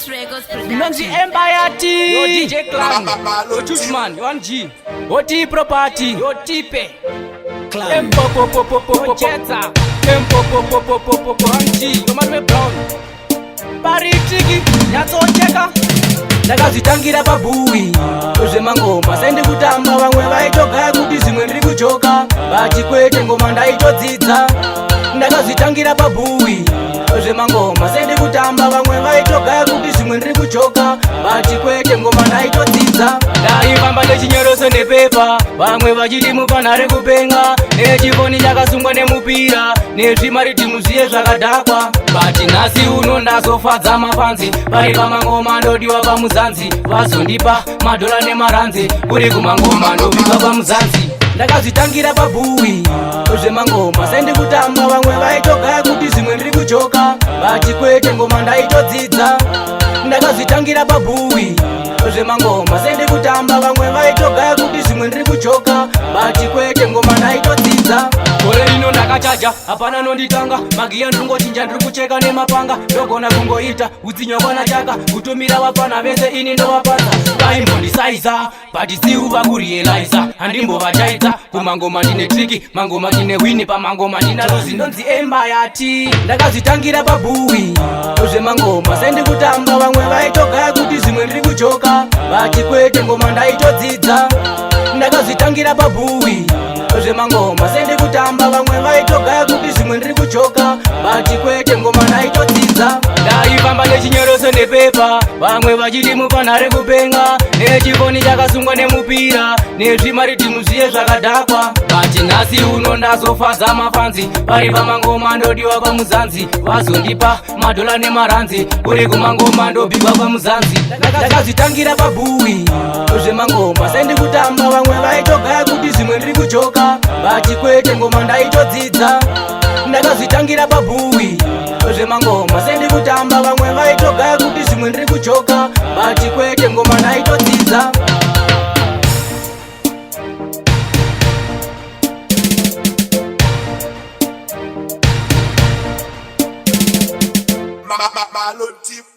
Juice Records Nanzi production. Empire T. Yo DJ Clan. Yo Juiceman. Yo G. Yo T Property. Yo Tipe. Clan. Empo po po po po po. Cheta. Empo po po po po po po. Anji. Yo Malwe Brown. Paritiki. Nyatso cheka. Ndakazitangira pabui kuzvema ngoma saende kutamba vamwe vaitogaya kuti zvimwe ndiri kuchoka vachikwete ngoma ndaitodzidza ndakazitangira pabui kuzvema ngoma saende kutamba vamwe vaitogaya kuti zvimwe ndiri kuchoka vachikwete ngoma ndaitodzidza ndaifamba nechinyoroso nepepa vamwe vachiti mupanhare kupenga nechifoni chakasungwa nemupira nezvimaridhimu zviye zvakadhakwa bati nhasi uno ndazofadza mapanzi vari pamangoma ndodiwa pamuzanzi vazondipa madhola nemaranzi kuri kumangoma ndobikwa pamuzanzi ndakazitangira pabui kuzvemangoma saende kutamba vamwe vaitogaya kuti zvimwe ndiri kuchoka vachikwete ngoma ndaitodzidza ndakazitangira pabui kuzvemangoma saende kutamba vamwe vaitogaya kuti zvimwe ndiri kuchoka vachikwete ngoma ndaitodzidza gore rino ndakachaja hapana nonditanga magiya ndingochinja ndiri kucheka nemapanga ndogona kungoita utsinyo kwana chaka kutumira vapana vese ini ndovapadza vaimbondisaiza bati siuva kurielaiza handimbovachaidza kumangoma ndine triki mangoma ndine wini pamangoma ndina luzi ndonzi embayati ndakazitangira pabui kuzvemangoma saende kutamba vamwe vaitogaya kuti zvimwe ndiri kuchoka vachikwete ngoma ndaitodzidza ndakazitangira pabui kuzvemangoma saende kutamba vamwe vaitogaya kuti zvimwe ndiri kuchoka vachikwete ngoma ndaitodzidza ndaifamba nechinyoroso nepepa vamwe vachiti mupanhare kupenga nechifoni chakasungwa nemupira nezvimaridhimu zviye zvakadhakwa bati nhasi uno ndazofadza mafanzi vari pamangoma ndodiwa pamuzanzi vazondipa madhola nemaranzi kuri kumangoma ndobikwa pamuzanzi ndakazitangira pabui kuzvemangoma saende kutamba vamwe vaitogaya kuti zvimwe ndiri kuchoka vachikwete ngoma ndaitodzidza ndakazitangira pabui kuzvemangoma saende kutamba vamwe vaitogaya kuti zvimwe ndiri kuchoka vachikwete ngoma ndaitodzidza Malo tip.